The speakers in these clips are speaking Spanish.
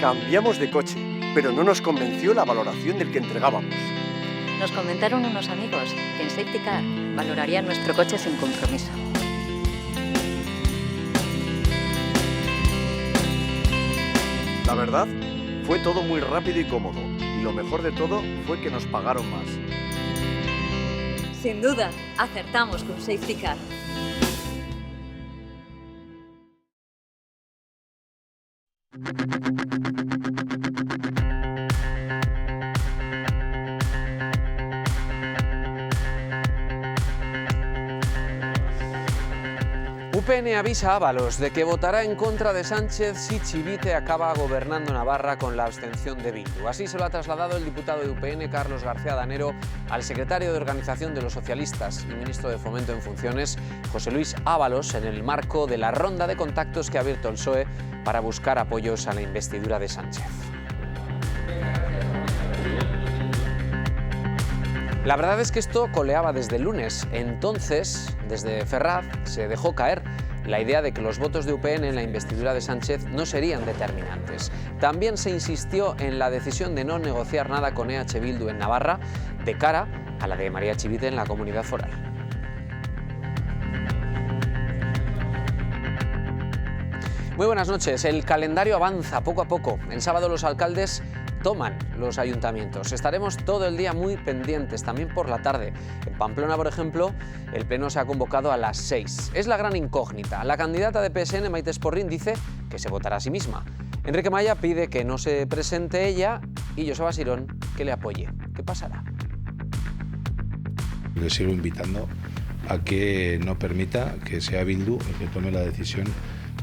Cambiamos de coche, pero no nos convenció la valoración del que entregábamos. Nos comentaron unos amigos que en Safety Car valorarían nuestro coche sin compromiso. La verdad, fue todo muy rápido y cómodo. Y lo mejor de todo fue que nos pagaron más. Sin duda, acertamos con Safety Car. UPN avisa a Ábalos de que votará en contra de Sánchez si Chivite acaba gobernando Navarra con la abstención de Bildu. Así se lo ha trasladado el diputado de UPN, Carlos García Danero, al secretario de Organización de los Socialistas y ministro de Fomento en funciones, José Luis Ábalos, en el marco de la ronda de contactos que ha abierto el PSOE para buscar apoyos a la investidura de Sánchez. La verdad es que esto coleaba desde el lunes. Entonces, desde Ferraz, se dejó caer la idea de que los votos de UPN en la investidura de Sánchez no serían determinantes. También se insistió en la decisión de no negociar nada con EH Bildu en Navarra, de cara a la de María Chivite en la comunidad foral. Muy buenas noches. El calendario avanza poco a poco. El sábado los alcaldes toman los ayuntamientos. Estaremos todo el día muy pendientes, también por la tarde. En Pamplona, por ejemplo, el pleno se ha convocado a las 6. Es la gran incógnita. La candidata de PSN, Maite Esporrín, dice que se votará a sí misma. Enrique Maya pide que no se presente ella y Joseba Sirón que le apoye. ¿Qué pasará? Le sigo invitando a que no permita que sea Bildu el que tome la decisión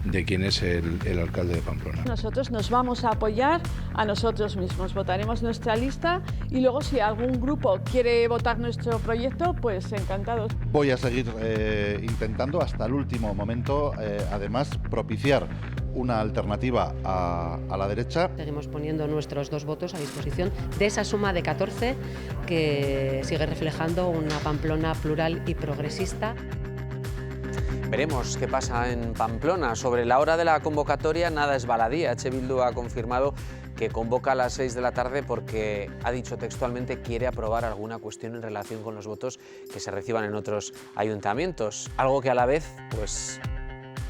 de quién es el alcalde de Pamplona. Nosotros nos vamos a apoyar a nosotros mismos, votaremos nuestra lista y luego si algún grupo quiere votar nuestro proyecto, pues encantados. Voy a seguir intentando hasta el último momento, además, propiciar una alternativa a la derecha. Seguimos poniendo nuestros 2 votos a disposición de esa suma de 14 que sigue reflejando una Pamplona plural y progresista. Veremos qué pasa en Pamplona. Sobre la hora de la convocatoria, nada es baladí. EH Bildu ha confirmado que convoca a las 6 de la tarde porque ha dicho textualmente quiere aprobar alguna cuestión en relación con los votos que se reciban en otros ayuntamientos. Algo que a la vez, pues,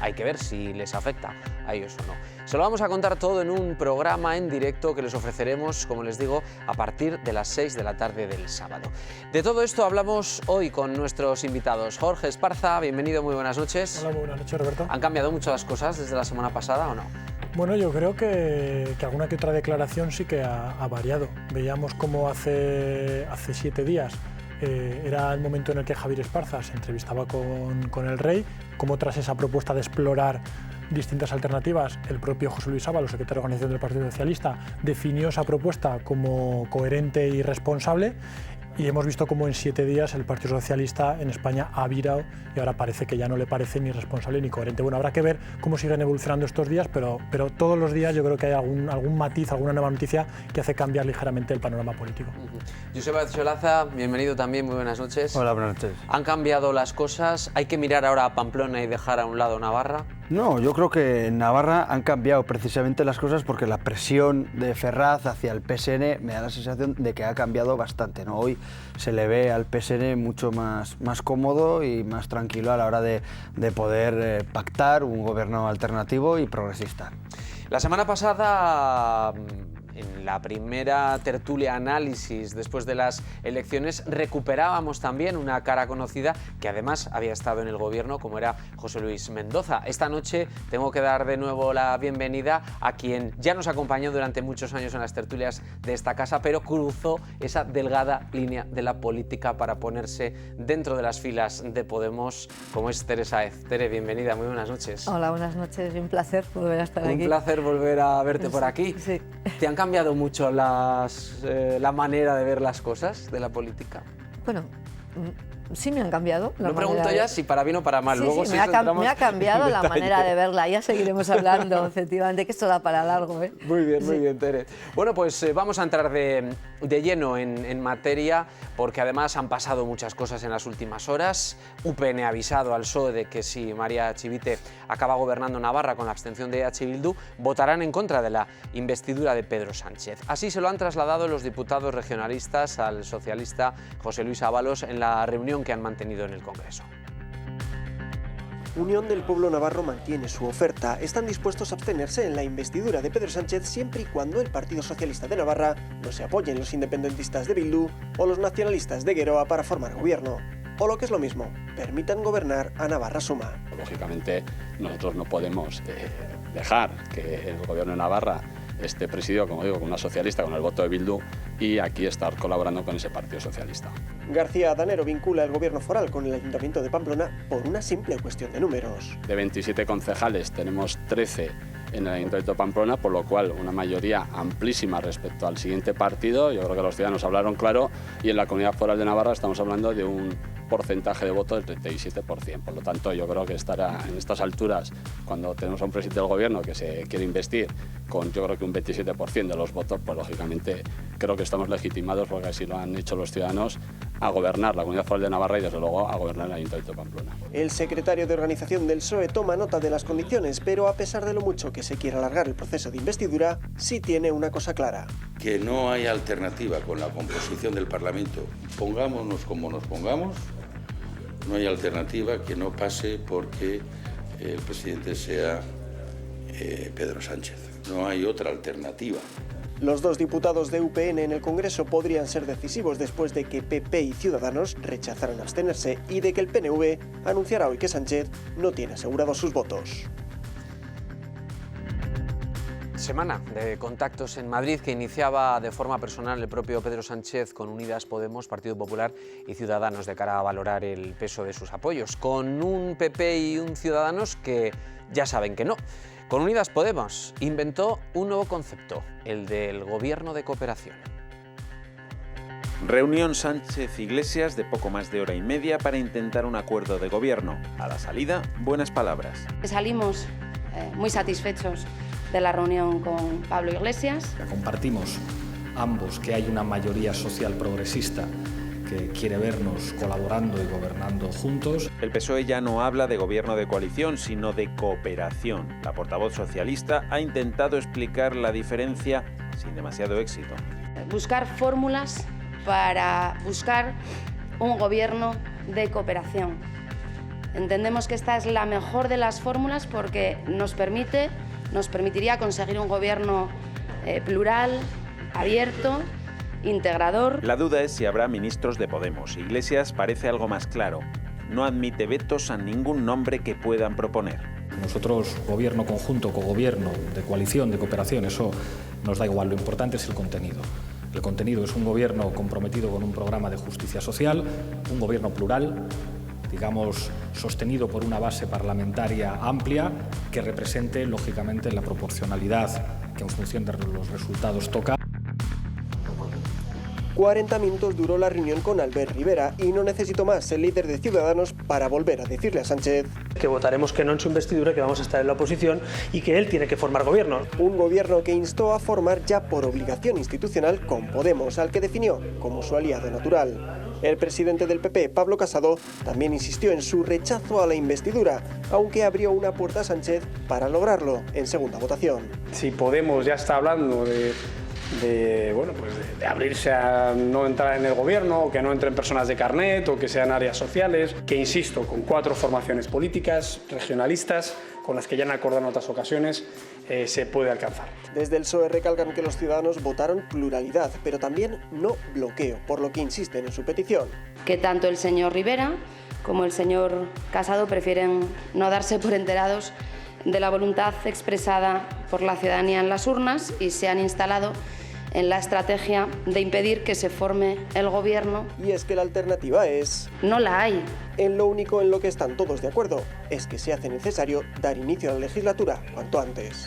hay que ver si les afecta a ellos o no. Se lo vamos a contar todo en un programa en directo que les ofreceremos, como les digo, a partir de las 6 de la tarde del sábado. De todo esto hablamos hoy con nuestros invitados. Jorge Esparza, bienvenido, muy buenas noches. Hola, muy buenas noches, Roberto. ¿Han cambiado mucho las cosas desde la semana pasada o no? Bueno, yo creo que alguna que otra declaración sí que ha variado. Veíamos cómo hace 7 días era el momento en el que Javier Esparza se entrevistaba con el rey, como tras esa propuesta de explorar distintas alternativas, el propio José Luis Ábalos, secretario de Organización del Partido Socialista, definió esa propuesta como coherente y responsable. Y hemos visto cómo en 7 días el Partido Socialista en España ha virado y ahora parece que ya no le parece ni responsable ni coherente. Bueno, habrá que ver cómo siguen evolucionando estos días, pero todos los días yo creo que hay algún matiz, alguna nueva noticia que hace cambiar ligeramente el panorama político. Joseba Solaza, bienvenido también, muy buenas noches. Hola, buenas noches. ¿Han cambiado las cosas? ¿Hay que mirar ahora a Pamplona y dejar a un lado Navarra? No, yo creo que en Navarra han cambiado precisamente las cosas porque la presión de Ferraz hacia el PSN me da la sensación de que ha cambiado bastante, ¿no? Hoy se le ve al PSN mucho más cómodo y más tranquilo a la hora de poder pactar un gobierno alternativo y progresista. La semana pasada, en la primera tertulia análisis después de las elecciones, recuperábamos también una cara conocida que además había estado en el gobierno, como era José Luis Mendoza. Esta noche tengo que dar de nuevo la bienvenida a quien ya nos acompañó durante muchos años en las tertulias de esta casa, pero cruzó esa delgada línea de la política para ponerse dentro de las filas de Podemos, como es Tere Sáez. Tere, bienvenida, muy buenas noches. Hola, buenas noches, un placer volver a estar aquí. Un placer volver a verte por aquí. Sí. ¿Te han cambiado mucho la manera de ver las cosas de la política? Bueno, sí me han cambiado. No pregunto ya si para bien o para mal. Sí, luego sí, si me ha entramos cambiado en la detalle. manera de verla. Ya seguiremos hablando, efectivamente, que esto da para largo. Muy bien, Tere. Bueno, pues vamos a entrar de lleno en materia, porque además han pasado muchas cosas en las últimas horas. UPN ha avisado al PSOE de que si María Chivite acaba gobernando Navarra con la abstención de EH Bildu, votarán en contra de la investidura de Pedro Sánchez. Así se lo han trasladado los diputados regionalistas al socialista José Luis Ábalos en la reunión que han mantenido en el Congreso. Unión del Pueblo Navarro mantiene su oferta. Están dispuestos a abstenerse en la investidura de Pedro Sánchez siempre y cuando el Partido Socialista de Navarra no se apoyen los independentistas de Bildu o los nacionalistas de Gueroa para formar gobierno. O lo que es lo mismo, permitan gobernar a Navarra Suma. Lógicamente, nosotros no podemos dejar que el gobierno de Navarra esté presidido, como digo, con una socialista, con el voto de Bildu, y aquí estar colaborando con ese partido socialista. García Danero vincula el gobierno foral con el Ayuntamiento de Pamplona por una simple cuestión de números. De 27 concejales tenemos 13 en el Ayuntamiento de Pamplona, por lo cual una mayoría amplísima respecto al siguiente partido. Yo creo que los ciudadanos hablaron claro, y en la Comunidad Foral de Navarra estamos hablando de un porcentaje de voto del 37%. Por lo tanto, yo creo que estará en estas alturas, cuando tenemos a un presidente del gobierno que se quiere investir con, yo creo que un 27% de los votos, pues lógicamente creo que estamos legitimados, porque así lo han hecho los ciudadanos, a gobernar la Comunidad Foral de Navarra y desde luego a gobernar el Ayuntamiento de Pamplona. El secretario de organización del PSOE toma nota de las condiciones, pero a pesar de lo mucho que se quiera alargar el proceso de investidura, sí tiene una cosa clara. Que no hay alternativa con la composición del Parlamento, pongámonos como nos pongamos, no hay alternativa que no pase porque el presidente sea Pedro Sánchez. No hay otra alternativa. Los dos diputados de UPN en el Congreso podrían ser decisivos después de que PP y Ciudadanos rechazaran abstenerse y de que el PNV anunciara hoy que Sánchez no tiene asegurados sus votos. Semana de contactos en Madrid que iniciaba de forma personal el propio Pedro Sánchez con Unidas Podemos, Partido Popular y Ciudadanos de cara a valorar el peso de sus apoyos, con un PP y un Ciudadanos que ya saben que no. Con Unidas Podemos inventó un nuevo concepto, el del gobierno de cooperación. Reunión Sánchez-Iglesias de poco más de hora y media para intentar un acuerdo de gobierno. A la salida, buenas palabras. Salimos muy satisfechos de la reunión con Pablo Iglesias. Compartimos ambos que hay una mayoría social progresista que quiere vernos colaborando y gobernando juntos. El PSOE ya no habla de gobierno de coalición, sino de cooperación. La portavoz socialista ha intentado explicar la diferencia sin demasiado éxito. Buscar fórmulas para buscar un gobierno de cooperación. Entendemos que esta es la mejor de las fórmulas porque nos permitiría conseguir un gobierno plural, abierto, integrador. La duda es si habrá ministros de Podemos. Iglesias parece algo más claro. No admite vetos a ningún nombre que puedan proponer. Nosotros, gobierno conjunto, cogobierno, de coalición, de cooperación, eso nos da igual. Lo importante es el contenido. El contenido es un gobierno comprometido con un programa de justicia social, un gobierno plural, digamos, sostenido por una base parlamentaria amplia que represente, lógicamente, la proporcionalidad que en función de los resultados toca. 40 minutos duró la reunión con Albert Rivera y no necesito más, el líder de Ciudadanos, para volver a decirle a Sánchez que votaremos que no en su investidura, que vamos a estar en la oposición y que él tiene que formar gobierno. Un gobierno que instó a formar ya por obligación institucional con Podemos, al que definió como su aliado natural. El presidente del PP, Pablo Casado, también insistió en su rechazo a la investidura, aunque abrió una puerta a Sánchez para lograrlo en segunda votación. Si Podemos ya está hablando de abrirse a no entrar en el gobierno, o que no entren personas de carnet, o que sean áreas sociales, que insisto, con 4 formaciones políticas regionalistas, con las que ya han acordado en otras ocasiones, se puede alcanzar. Desde el PSOE recalcan que los ciudadanos votaron pluralidad, pero también no bloqueo, por lo que insisten en su petición. Que tanto el señor Rivera como el señor Casado prefieren no darse por enterados de la voluntad expresada por la ciudadanía en las urnas y se han instalado en la estrategia de impedir que se forme el gobierno. Y es que la alternativa es... no la hay. En lo único en lo que están todos de acuerdo es que se hace necesario dar inicio a la legislatura cuanto antes.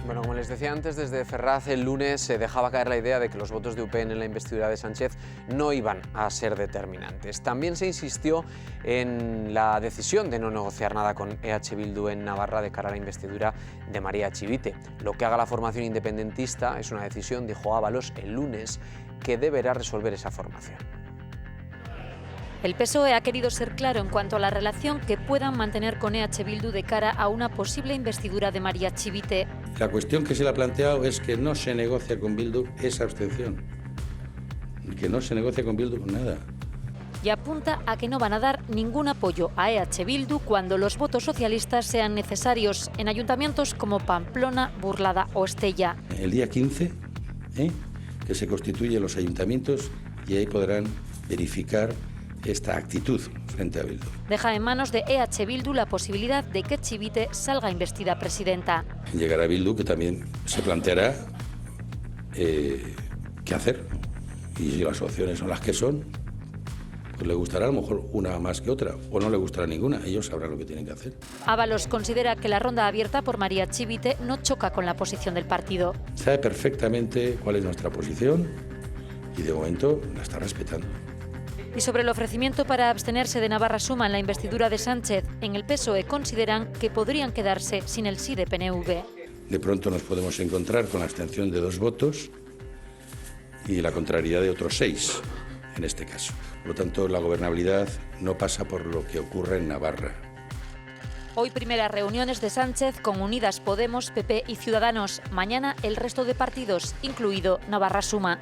Bueno, como les decía antes, desde Ferraz el lunes se dejaba caer la idea de que los votos de UPN en la investidura de Sánchez no iban a ser determinantes. También se insistió en la decisión de no negociar nada con EH Bildu en Navarra de cara a la investidura de María Chivite. Lo que haga la formación independentista es una decisión, dijo Ábalos el lunes, que deberá resolver esa formación. El PSOE ha querido ser claro en cuanto a la relación que puedan mantener con EH Bildu de cara a una posible investidura de María Chivite. La cuestión que se le ha planteado es que no se negocia con Bildu esa abstención, que no se negocia con Bildu nada. Y apunta a que no van a dar ningún apoyo a EH Bildu cuando los votos socialistas sean necesarios en ayuntamientos como Pamplona, Burlada o Estella. El día 15, que se constituyen los ayuntamientos y ahí podrán verificar esta actitud frente a Bildu. Deja en manos de EH Bildu la posibilidad de que Chivite salga investida presidenta. Llegará Bildu, que también se planteará qué hacer. Y si las opciones son las que son, pues le gustará a lo mejor una más que otra, o no le gustará ninguna. Ellos sabrán lo que tienen que hacer. Ábalos considera que la ronda abierta por María Chivite no choca con la posición del partido. Sabe perfectamente cuál es nuestra posición y de momento la está respetando. Y sobre el ofrecimiento para abstenerse de Navarra Suma en la investidura de Sánchez, en el PSOE consideran que podrían quedarse sin el sí de PNV. De pronto nos podemos encontrar con la abstención de 2 votos y la contrariedad de otros 6, en este caso. Por lo tanto, la gobernabilidad no pasa por lo que ocurre en Navarra. Hoy primeras reuniones de Sánchez con Unidas Podemos, PP y Ciudadanos. Mañana el resto de partidos, incluido Navarra Suma.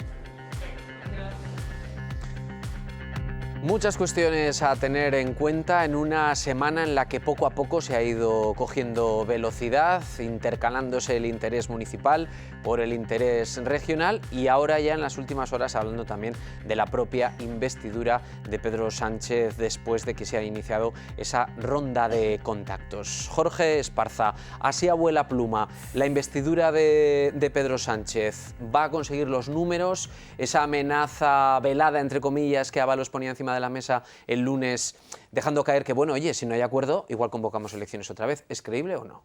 Muchas cuestiones a tener en cuenta en una semana en la que poco a poco se ha ido cogiendo velocidad, intercalándose el interés municipal por el interés regional y ahora ya en las últimas horas hablando también de la propia investidura de Pedro Sánchez después de que se ha iniciado esa ronda de contactos. Jorge Esparza, así a vuela pluma, la investidura de Pedro Sánchez, ¿va a conseguir los números? Esa amenaza velada, entre comillas, que Ábalos ponía encima de la mesa el lunes, dejando caer que, bueno, oye, si no hay acuerdo, igual convocamos elecciones otra vez. ¿Es creíble o no?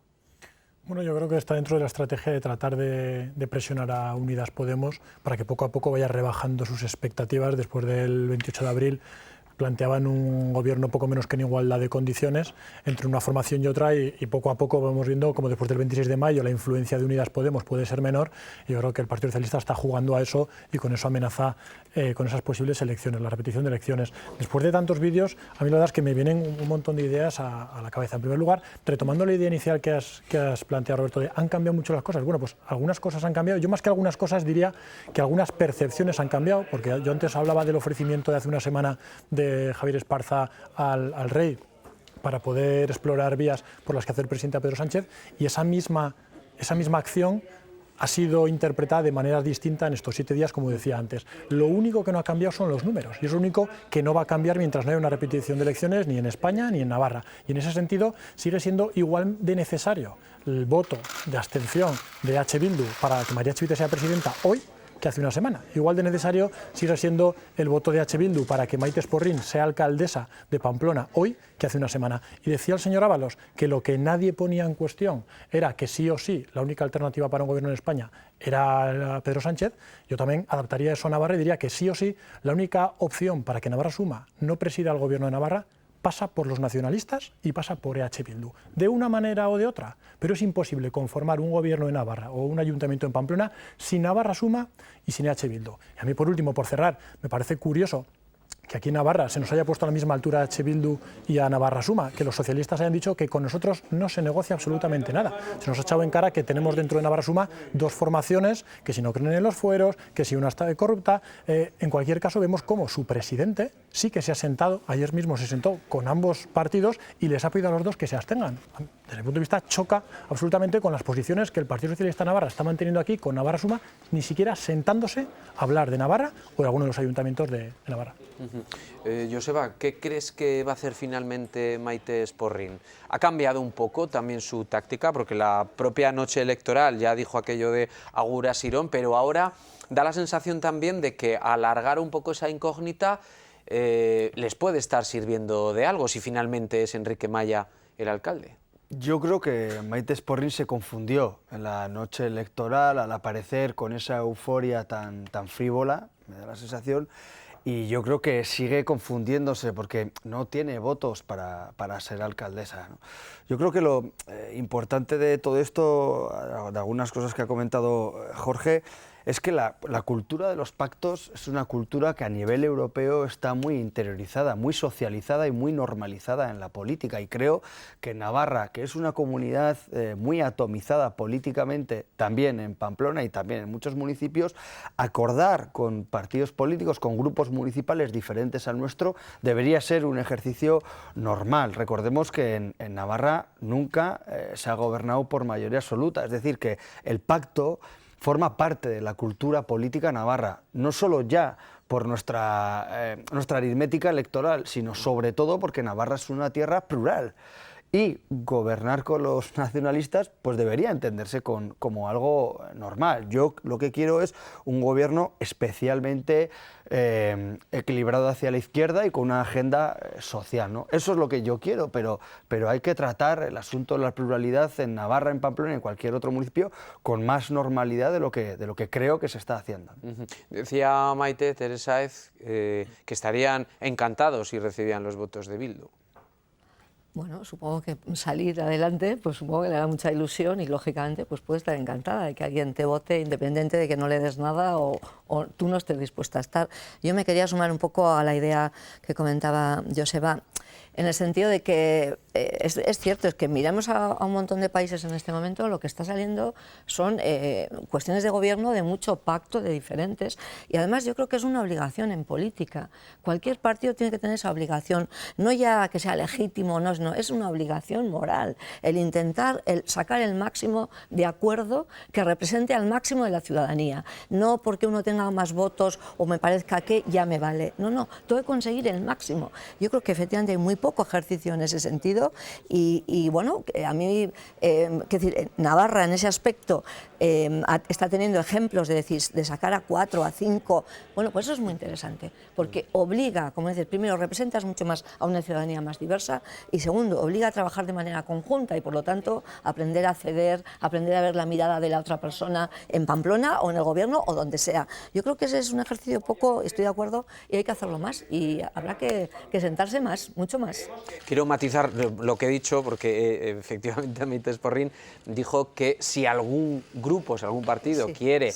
Bueno, yo creo que está dentro de la estrategia de tratar de presionar a Unidas Podemos para que poco a poco vaya rebajando sus expectativas. Después del 28 de abril planteaban un gobierno poco menos que en igualdad de condiciones entre una formación y otra y poco a poco vamos viendo como después del 26 de mayo la influencia de Unidas Podemos puede ser menor y yo creo que el Partido Socialista está jugando a eso y con eso amenaza con esas posibles elecciones, la repetición de elecciones. Después de tantos vídeos, a mí la verdad es que me vienen un montón de ideas a la cabeza. En primer lugar, retomando la idea inicial que has planteado, Roberto, de ¿han cambiado mucho las cosas? Bueno, pues algunas cosas han cambiado. Yo más que algunas cosas diría que algunas percepciones han cambiado, porque yo antes hablaba del ofrecimiento de hace una semana de Javier Esparza al rey para poder explorar vías por las que hacer presidente a Pedro Sánchez y esa misma acción ha sido interpretada de manera distinta en estos 7 días, como decía antes. Lo único que no ha cambiado son los números y es lo único que no va a cambiar mientras no haya una repetición de elecciones ni en España ni en Navarra. Y en ese sentido sigue siendo igual de necesario el voto de abstención de EH Bildu para que María Chivite sea presidenta hoy que hace una semana. Igual de necesario sigue siendo el voto de EH Bildu para que Maite Esporrín sea alcaldesa de Pamplona hoy que hace una semana. Y decía el señor Ábalos que lo que nadie ponía en cuestión era que sí o sí la única alternativa para un gobierno en España era Pedro Sánchez. Yo también adaptaría eso a Navarra y diría que sí o sí la única opción para que Navarra Suma no presida el gobierno de Navarra pasa por los nacionalistas y pasa por EH Bildu, de una manera o de otra, pero es imposible conformar un gobierno en Navarra o un ayuntamiento en Pamplona sin Navarra Suma y sin EH Bildu. Y a mí, por último, por cerrar, me parece curioso que aquí en Navarra se nos haya puesto a la misma altura a EH Bildu y a Navarra Suma, que los socialistas hayan dicho que con nosotros no se negocia absolutamente nada. Se nos ha echado en cara que tenemos dentro de Navarra Suma 2 formaciones, que si no creen en los fueros, que si una está corrupta. En cualquier caso vemos cómo su presidente sí que se ha sentado, ayer mismo se sentó con ambos partidos y les ha pedido a los 2 que se abstengan. Desde mi punto de vista choca absolutamente con las posiciones que el Partido Socialista de Navarra está manteniendo aquí con Navarra Suma, ni siquiera sentándose a hablar de Navarra o de alguno de los ayuntamientos de Navarra. Joseba, ¿qué crees que va a hacer finalmente Maite Esporrín? ¿Ha cambiado un poco también su táctica? Porque la propia noche electoral ya dijo aquello de Agura Sirón, pero ahora da la sensación también de que alargar un poco esa incógnita les puede estar sirviendo de algo si finalmente es Enrique Maya el alcalde. Yo creo que Maite Esporrín se confundió en la noche electoral al aparecer con esa euforia tan frívola, me da la sensación, y yo creo que sigue confundiéndose porque no tiene votos para ser alcaldesa, ¿no? Yo creo que lo importante de todo esto, de algunas cosas que ha comentado Jorge, es que la cultura de los pactos es una cultura que a nivel europeo está muy interiorizada, muy socializada y muy normalizada en la política. Y creo que Navarra, que es una comunidad muy atomizada políticamente, también en Pamplona y también en muchos municipios, acordar con partidos políticos, con grupos municipales diferentes al nuestro, debería ser un ejercicio normal. Recordemos que en Navarra nunca se ha gobernado por mayoría absoluta, es decir, que el pacto forma parte de la cultura política navarra, no solo ya por nuestra aritmética electoral, sino sobre todo porque Navarra es una tierra plural. Y gobernar con los nacionalistas pues debería entenderse como algo normal. Yo lo que quiero es un gobierno especialmente equilibrado hacia la izquierda y con una agenda social, ¿no? Eso es lo que yo quiero, pero hay que tratar el asunto de la pluralidad en Navarra, en Pamplona y en cualquier otro municipio con más normalidad de lo que creo que se está haciendo. Decía Maite, Teresa Sáez, que estarían encantados si recibían los votos de Bildu. Bueno, supongo que salir adelante, pues supongo que le da mucha ilusión y lógicamente pues puede estar encantada de que alguien te vote independiente de que no le des nada o tú no estés dispuesta a estar. Yo me quería sumar un poco a la idea que comentaba Joseba, en el sentido de que es cierto, es que miramos a un montón de países en este momento, lo que está saliendo son cuestiones de gobierno de mucho pacto de diferentes, y además yo creo que es una obligación en política. Cualquier partido tiene que tener esa obligación, no ya que sea legítimo, no, es una obligación moral, el intentar sacar el máximo de acuerdo que represente al máximo de la ciudadanía, no porque uno tenga más votos o me parezca que ya me vale, no, tengo que conseguir el máximo. Yo creo que efectivamente hay muy poco ejercicio en ese sentido y bueno, a mí, Navarra en ese aspecto está teniendo ejemplos de sacar a 4, a 5, bueno, pues eso es muy interesante, porque obliga, como dices, primero representas mucho más a una ciudadanía más diversa y segundo, obliga a trabajar de manera conjunta y por lo tanto aprender a ceder, aprender a ver la mirada de la otra persona en Pamplona o en el gobierno o donde sea. Yo creo que ese es un ejercicio poco, estoy de acuerdo, y hay que hacerlo más y habrá que sentarse más, mucho más. Quiero matizar lo que he dicho porque efectivamente Maite Esporrín dijo que si algún grupo, si algún partido quiere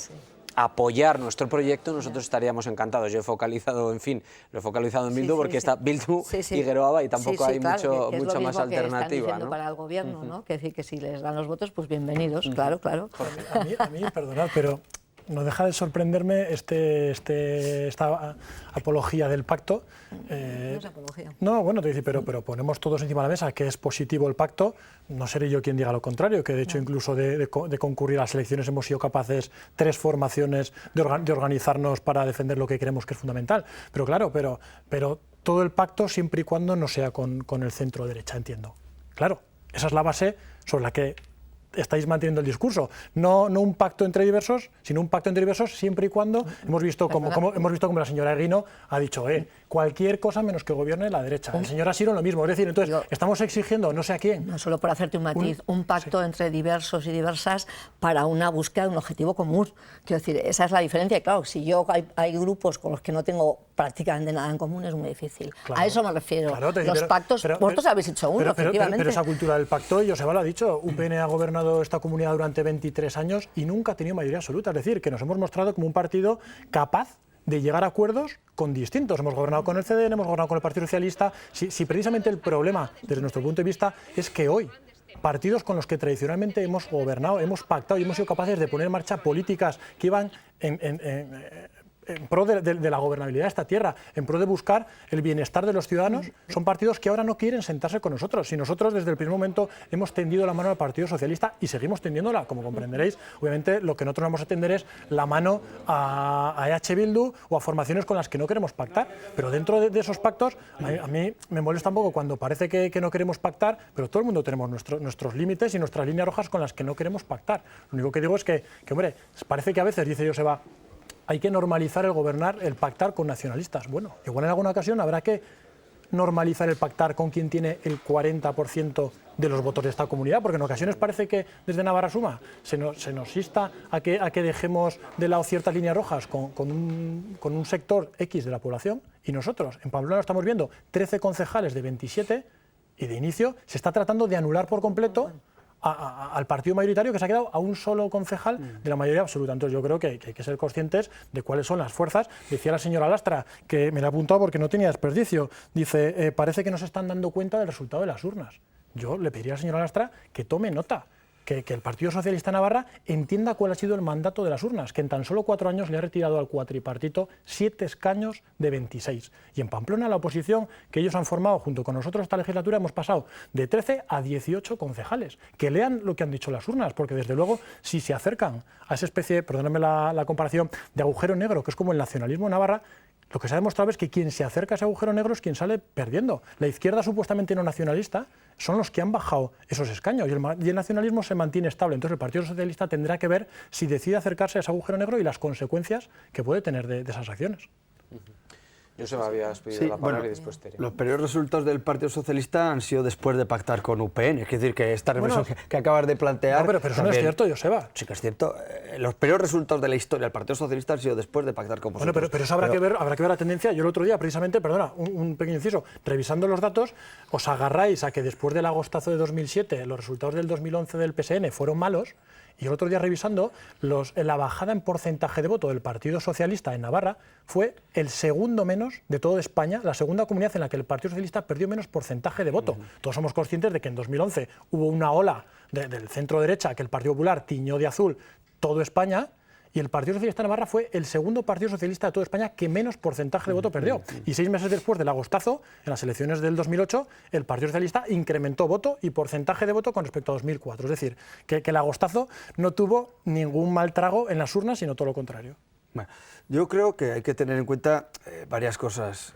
apoyar nuestro proyecto, nosotros estaríamos encantados. Yo he focalizado, en fin, lo he focalizado en Bildu porque está Bildu y Geroa y tampoco hay claro, mucha más alternativa. Que están diciendo para el gobierno, ¿no? Que decir que si les dan los votos, pues bienvenidos, claro. A mí, perdonad, pero no deja de sorprenderme esta apología del pacto. No es apología. No, bueno, te dice, pero ponemos todos encima de la mesa que es positivo el pacto. No seré yo quien diga lo contrario, que de hecho incluso de concurrir a las elecciones hemos sido capaces 3 formaciones de organizarnos para defender lo que creemos que es fundamental. Pero claro, pero todo el pacto siempre y cuando no sea con el centro derecha, entiendo. Claro, esa es la base sobre la que estáis manteniendo el discurso, no un pacto entre diversos, sino un pacto entre diversos siempre y cuando hemos visto como la señora Eguino ha dicho, cualquier cosa menos que gobierne la derecha. El señor Asiro lo mismo, es decir, entonces estamos exigiendo no sé a quién. No, solo por hacerte un matiz, un pacto entre diversos y diversas para una búsqueda de un objetivo común. Quiero decir, esa es la diferencia. Y claro, si yo hay grupos con los que no tengo prácticamente nada en común, es muy difícil. Claro, a eso me refiero. Claro, los pactos, vosotros habéis hecho uno, efectivamente. Pero esa cultura del pacto, Joseba lo ha dicho, UPN ha gobernado esta comunidad durante 23 años y nunca ha tenido mayoría absoluta. Es decir, que nos hemos mostrado como un partido capaz de llegar a acuerdos con distintos. Hemos gobernado con el CDN, hemos gobernado con el Partido Socialista. Si precisamente el problema, desde nuestro punto de vista, es que hoy partidos con los que tradicionalmente hemos gobernado, hemos pactado y hemos sido capaces de poner en marcha políticas que iban en pro de la gobernabilidad de esta tierra, en pro de buscar el bienestar de los ciudadanos, son partidos que ahora no quieren sentarse con nosotros. Si nosotros desde el primer momento hemos tendido la mano al Partido Socialista y seguimos tendiéndola, como comprenderéis, obviamente lo que nosotros vamos a tender es la mano a EH Bildu o a formaciones con las que no queremos pactar, pero dentro de esos pactos a mí me molesta un poco cuando parece que no queremos pactar, pero todo el mundo tenemos nuestros límites y nuestras líneas rojas con las que no queremos pactar. Lo único que digo es que hombre, parece que a veces, dice Joseba, hay que normalizar el gobernar, el pactar con nacionalistas. Bueno, igual en alguna ocasión habrá que normalizar el pactar con quien tiene el 40% de los votos de esta comunidad? Porque en ocasiones parece que desde Navarra Suma se nos insta a que dejemos de lado ciertas líneas rojas con un sector X de la población, y nosotros en Pamplona estamos viendo 13 concejales de 27 y de inicio se está tratando de anular por completo al partido mayoritario, que se ha quedado a un solo concejal de la mayoría absoluta. Entonces yo creo que hay que ser conscientes de cuáles son las fuerzas. Decía la señora Lastra, que me la he apuntado porque no tenía desperdicio, dice, parece que no se están dando cuenta del resultado de las urnas. Yo le pediría a la señora Lastra que tome nota, que el Partido Socialista de Navarra entienda cuál ha sido el mandato de las urnas, que en tan solo 4 años le ha retirado al cuatripartito 7 escaños de 26. Y en Pamplona, la oposición que ellos han formado junto con nosotros esta legislatura, hemos pasado de 13 a 18 concejales. Que lean lo que han dicho las urnas, porque desde luego, si se acercan a esa especie, perdónenme la comparación, de agujero negro, que es como el nacionalismo en Navarra, lo que se ha demostrado es que quien se acerca a ese agujero negro es quien sale perdiendo. La izquierda supuestamente no nacionalista son los que han bajado esos escaños y el nacionalismo se mantiene estable. Entonces el Partido Socialista tendrá que ver si decide acercarse a ese agujero negro y las consecuencias que puede tener de esas acciones. Joseba, habías pedido la palabra y después Tere. Los peores resultados del Partido Socialista han sido después de pactar con UPN. Es decir, que esta reflexión que acabas de plantear... No, pero eso no es cierto, Joseba. Sí que es cierto. Los peores resultados de la historia del Partido Socialista han sido después de pactar con vosotros. Bueno, pero eso habrá que ver la tendencia. Yo el otro día, precisamente, perdona, un pequeño inciso, revisando los datos, os agarráis a que después del agostazo de 2007, los resultados del 2011 del PSN fueron malos, y el otro día revisando, la bajada en porcentaje de voto del Partido Socialista en Navarra fue el segundo menos de toda España, la segunda comunidad en la que el Partido Socialista perdió menos porcentaje de voto. Todos somos conscientes de que en 2011 hubo una ola del centro derecha que el Partido Popular tiñó de azul toda España, y el Partido Socialista de Navarra fue el segundo partido socialista de toda España que menos porcentaje de voto perdió. Y 6 meses después del agostazo, en las elecciones del 2008, el Partido Socialista incrementó voto y porcentaje de voto con respecto a 2004. Es decir, que el agostazo no tuvo ningún mal trago en las urnas, sino todo lo contrario. Bueno, yo creo que hay que tener en cuenta varias cosas.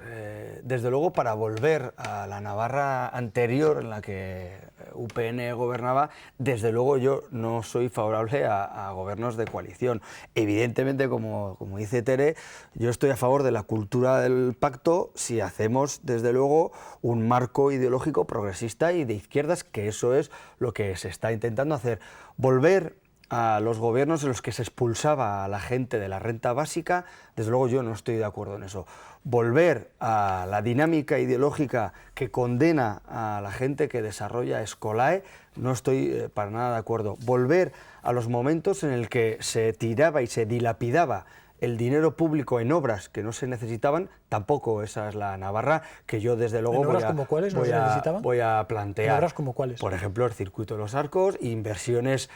Desde luego, para volver a la Navarra anterior en la que UPN gobernaba, desde luego yo no soy favorable a gobiernos de coalición. Evidentemente, como dice Tere, yo estoy a favor de la cultura del pacto si hacemos, desde luego, un marco ideológico progresista y de izquierdas, que eso es lo que se está intentando hacer. Volver a los gobiernos en los que se expulsaba a la gente de la renta básica, desde luego yo no estoy de acuerdo en eso. Volver a la dinámica ideológica que condena a la gente que desarrolla Escolae, no estoy para nada de acuerdo. Volver a los momentos en el que se tiraba y se dilapidaba el dinero público en obras que no se necesitaban, tampoco esa es la Navarra que yo desde luego ¿En obras como cuáles no se necesitaban? Voy a plantear. ¿En obras como cuáles? Por ejemplo, el circuito de los Arcos, inversiones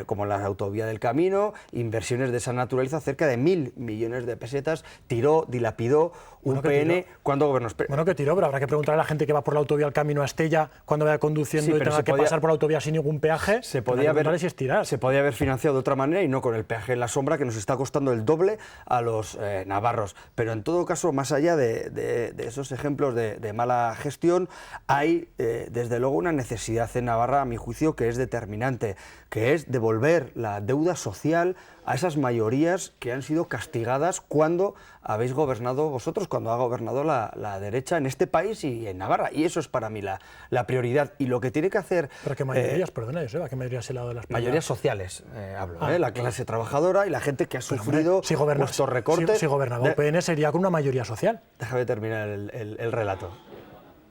como la autovía del Camino, inversiones de esa naturaleza, cerca de 1.000 millones de pesetas, tiró, dilapidó UPN cuando gobernó. Bueno, que tiró, pero habrá que preguntar a la gente que va por la autovía del Camino a Estella cuando vaya conduciendo y tenga que pasar por la autovía sin ningún peaje. Se podía haber financiado de otra manera y no con el peaje en la sombra que nos está costando el doble a los navarros. Pero en todo caso, más allá de esos ejemplos de mala gestión, hay desde luego una necesidad en Navarra, a mi juicio, que es determinante, que es devolver la deuda social a esas mayorías que han sido castigadas cuando habéis gobernado vosotros, cuando ha gobernado la derecha en este país y en Navarra. Y eso es para mí la prioridad. Y lo que tiene que hacer... ¿Pero qué mayorías? Perdona, Joseba, ¿qué mayorías se le ha dado de las mayorías sociales, hablo, la clase trabajadora y la gente que ha sufrido vuestros recortes. Si gobernaba UPN sería con una mayoría social. Déjame terminar el relato.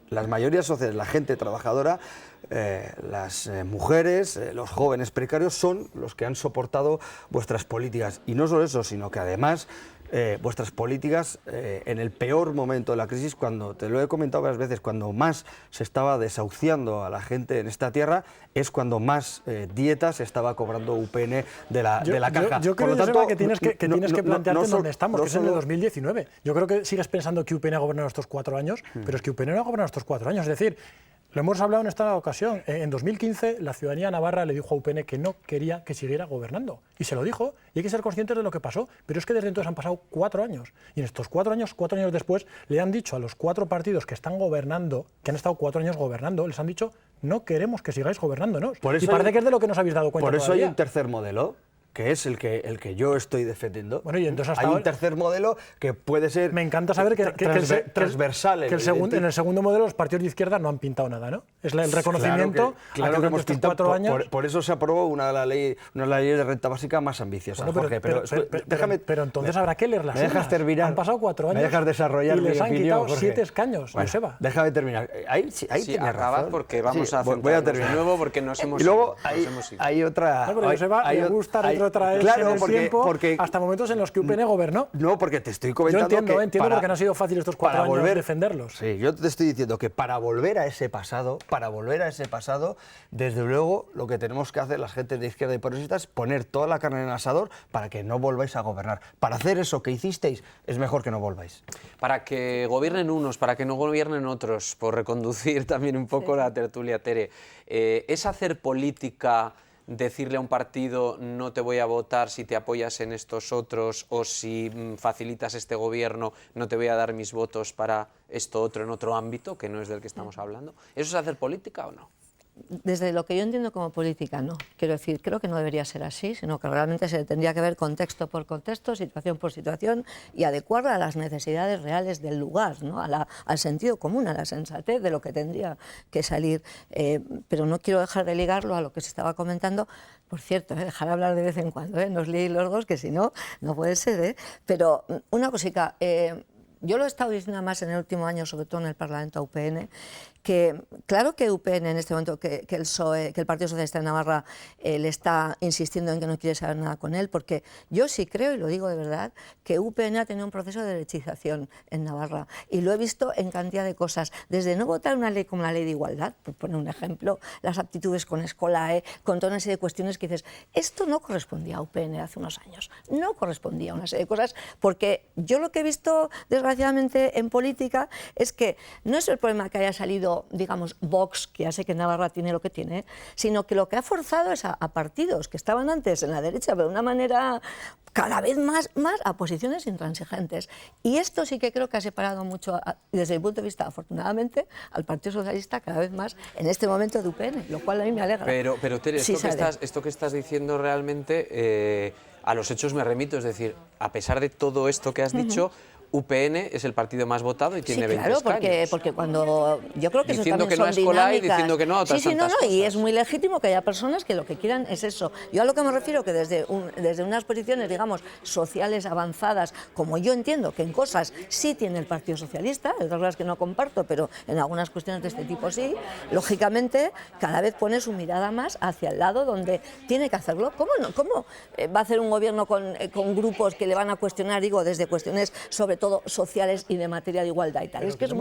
Las mayorías sociales, la gente trabajadora, las mujeres, los jóvenes precarios son los que han soportado vuestras políticas. Y no solo eso, sino que además vuestras políticas en el peor momento de la crisis, cuando, te lo he comentado varias veces, cuando más se estaba desahuciando a la gente en esta tierra, es cuando más dietas estaba cobrando UPN de la caja. Yo creo, Joseba, que tienes que plantearte dónde estamos, que es en el 2019. Yo creo que sigues pensando que UPN ha gobernado estos 4 años, pero es que UPN no ha gobernado estos 4 años. Es decir, lo hemos hablado en esta ocasión. En 2015 la ciudadanía navarra le dijo a UPN que no quería que siguiera gobernando. Y se lo dijo, y hay que ser conscientes de lo que pasó. Pero es que desde entonces han pasado 4 años. Y en estos 4 años después, le han dicho a los 4 partidos que están gobernando, que han estado 4 años gobernando, les han dicho, no queremos que sigáis gobernándonos. Y parece que es de lo que nos habéis dado cuenta Por eso todavía. hay un tercer modelo. que es el que yo estoy defendiendo. Bueno, y entonces hasta hay un ahora, tercer modelo que puede ser me encanta saber que transversal. En el segundo modelo los partidos de izquierda no han pintado nada, ¿no? Es el reconocimiento claro que hemos pintado 4 años. Por eso se aprobó una de las leyes de renta básica más ambiciosas. Bueno, Jorge, pero entonces habrá que leer las ¿me dejas terminar? Han pasado 4 años. ¿Me dejas desarrollar y les mi han opinión, quitado Jorge? 7 escaños, Bueno, Joseba. Déjame terminar. Ahí tienes acabad razón. porque vamos a voy a terminar de nuevo porque nos hemos y luego ido. hay otra... No, pero Joseba, le gusta retrotraerse en el tiempo hasta momentos en los que UPN gobernó. No, porque te estoy comentando Yo entiendo porque no ha sido fácil estos 4 años defenderlos. Sí, yo te estoy diciendo que para volver a ese pasado, desde luego lo que tenemos que hacer las gentes de izquierda y progresistas es poner toda la carne en el asador para que no volváis a gobernar. Para hacer eso que hicisteis es mejor que no volváis. Para que gobiernen unos, para que no gobiernen otros, por reconducir también un poco la tertulia, Tere, ¿es hacer política decirle a un partido no te voy a votar si te apoyas en estos otros o si facilitas este gobierno no te voy a dar mis votos para esto otro en otro ámbito que no es del que estamos hablando? ¿Eso es hacer política o no? Desde lo que yo entiendo como política, no. Quiero decir, creo que no debería ser así, sino que realmente se tendría que ver contexto por contexto, situación por situación y adecuarla a las necesidades reales del lugar, ¿no? Al sentido común, a la sensatez de lo que tendría que salir. Pero no quiero dejar de ligarlo a lo que se estaba comentando. Por cierto, dejar hablar de vez en cuando, no os liéis los dos, que si no, no puede ser. Pero una cosica, yo lo he estado diciendo más en el último año, sobre todo en el Parlamento a UPN, que claro que UPN en este momento, que el PSOE, que el Partido Socialista de Navarra le está insistiendo en que no quiere saber nada con él, porque yo sí creo, y lo digo de verdad, que UPN ha tenido un proceso de derechización en Navarra, y lo he visto en cantidad de cosas, desde no votar una ley como la ley de igualdad, por poner un ejemplo, las aptitudes con Escolae, con toda una serie de cuestiones que dices, esto no correspondía a UPN hace unos años, no correspondía a una serie de cosas, porque yo lo que he visto, desgraciadamente, en política, es que no es el problema que haya salido, digamos, Vox, que ya sé que Navarra tiene lo que tiene, sino que lo que ha forzado es a partidos que estaban antes en la derecha, pero de una manera cada vez más a posiciones intransigentes. Y esto sí que creo que ha separado mucho, desde mi punto de vista, afortunadamente, al Partido Socialista cada vez más en este momento de UPN, lo cual a mí me alegra. Pero Tere, Sí, esto que estás diciendo realmente, a los hechos me remito, es decir, a pesar de todo esto que has dicho, UPN es el partido más votado y tiene 20 escaños. Claro, porque cuando yo creo que diciendo eso también que no son es Escolae, dinámicas. diciendo que no a otras Sí, tantas y cosas. es muy legítimo que haya personas que lo que quieran es eso. Yo a lo que me refiero que desde unas posiciones, digamos, sociales avanzadas, como yo entiendo que en cosas sí tiene el Partido Socialista, de otras cosas que no comparto, pero en algunas cuestiones de este tipo sí, lógicamente cada vez pone su mirada más hacia el lado donde tiene que hacerlo. ¿Cómo va a hacer un gobierno con grupos que le van a cuestionar, digo, desde cuestiones sobre todo sociales y de materia de igualdad y tal? Pero es que es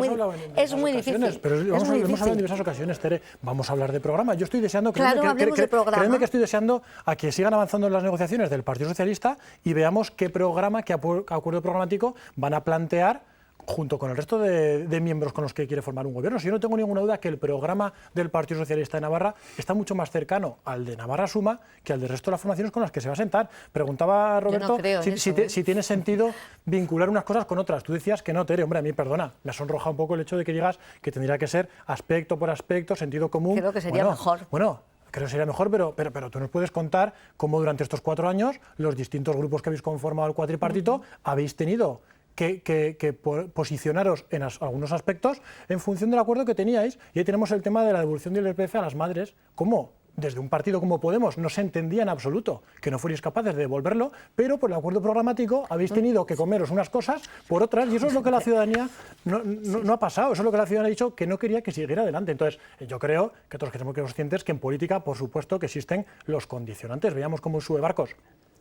muy difícil. Pero hemos hablado en diversas ocasiones, Tere, vamos a hablar de programa. Yo estoy deseando, hablemos de programa. créeme que estoy deseando a que sigan avanzando en las negociaciones del Partido Socialista y veamos qué programa, qué acuerdo programático van a plantear junto con el resto de miembros con los que quiere formar un gobierno. Si yo no tengo ninguna duda que el programa del Partido Socialista de Navarra está mucho más cercano al de Navarra Suma que al del resto de las formaciones con las que se va a sentar. Preguntaba Roberto si tiene sentido vincular unas cosas con otras. Tú decías que no, Tere, hombre, a mí, perdona, me ha sonrojado un poco el hecho de que digas que tendría que ser aspecto por aspecto, sentido común. Creo que sería mejor. Bueno, creo que sería mejor, pero tú nos puedes contar cómo durante estos 4 años los distintos grupos que habéis conformado el cuatripartito habéis tenido que posicionaros en algunos aspectos en función del acuerdo que teníais. Y ahí tenemos el tema de la devolución del IRPF a las madres. ¿Cómo? Desde un partido como Podemos no se entendía en absoluto que no fuerais capaces de devolverlo, pero por el acuerdo programático habéis tenido que comeros unas cosas por otras, y eso es lo que la ciudadanía no ha pasado, eso es lo que la ciudadanía ha dicho que no quería que siguiera adelante. Entonces, yo creo que todos tenemos que ser conscientes que en política, por supuesto, que existen los condicionantes. Veíamos cómo Sue Barcos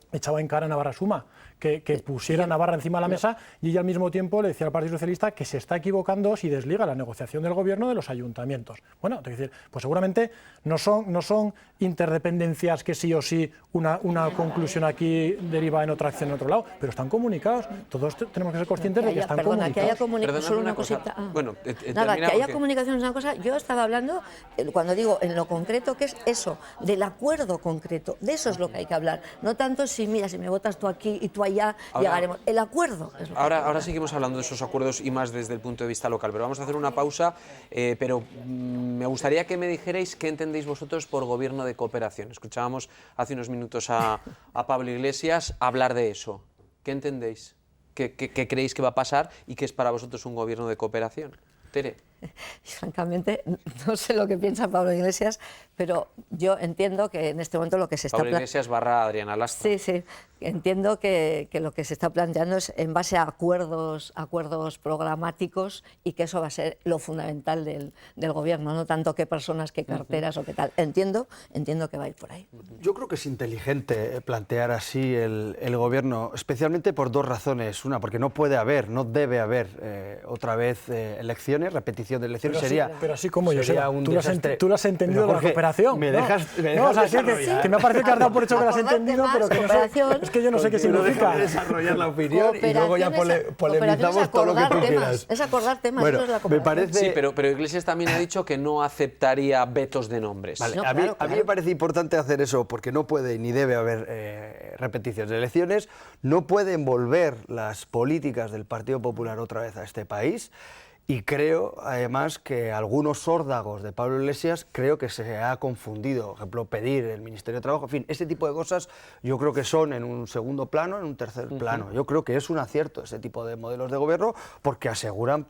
echaba en cara a Navarra Suma, que pusiera a Navarra encima de la mesa, y ella al mismo tiempo le decía al Partido Socialista que se está equivocando si desliga la negociación del gobierno de los ayuntamientos. Bueno, es decir, pues seguramente no son interdependencias que sí o sí una conclusión aquí deriva en otra acción en otro lado, pero están comunicados. Todos tenemos que ser conscientes de que están comunicados. Que haya comunicación, solo una cosita. Que haya comunicación es una cosa. Yo estaba hablando, cuando digo en lo concreto, que es eso, del acuerdo concreto, de eso es lo que hay que hablar, no tanto sí, mira, si me votas tú aquí y tú allá, Ahora- llegaremos. El acuerdo es lo que Ahora seguimos hablando de esos acuerdos y más desde el punto de vista local, pero vamos a hacer una pausa, pero me gustaría que me dijerais qué entendéis vosotros por gobierno de cooperación. Escuchábamos hace unos minutos a Pablo Iglesias hablar de eso. ¿Qué entendéis? ¿Qué creéis que va a pasar y qué es para vosotros un gobierno de cooperación? Tere. Francamente, no sé lo que piensa Pablo Iglesias, pero yo entiendo que en este momento lo que se está Pablo Iglesias / Adriana Lastra. Sí, sí. Entiendo que lo que se está planteando es en base a acuerdos programáticos y que eso va a ser lo fundamental del gobierno, no tanto qué personas, qué carteras o qué tal. Entiendo que va a ir por ahí. Yo creo que es inteligente plantear así el gobierno, especialmente por dos razones. Una, porque no debe haber otra vez elecciones, repetición de elecciones. Pero así como yo sé, un tú desastre. lo has entendido de la Jorge, cooperación. me ¿no? dejas No, o sea, sí, que me parece que has dado por hecho que lo has entendido, pero que no sé, es que yo no sé qué significa. Desarrollar la opinión y luego ya polemizamos todo lo que tú quieras. Es acordar temas, Bueno, eso es la me cooperación. parece... Sí, pero Iglesias también ha dicho que no aceptaría vetos de nombres. Vale, No, a mí claro. me parece importante hacer eso porque no puede ni debe haber repeticiones de elecciones, no pueden volver las políticas del Partido Popular otra vez a este país. Y creo, además, que algunos órdagos de Pablo Iglesias creo que se ha confundido. Por ejemplo, pedir el Ministerio de Trabajo, en fin, ese tipo de cosas yo creo que son en un segundo plano, en un tercer plano. Yo creo que es un acierto ese tipo de modelos de gobierno porque aseguran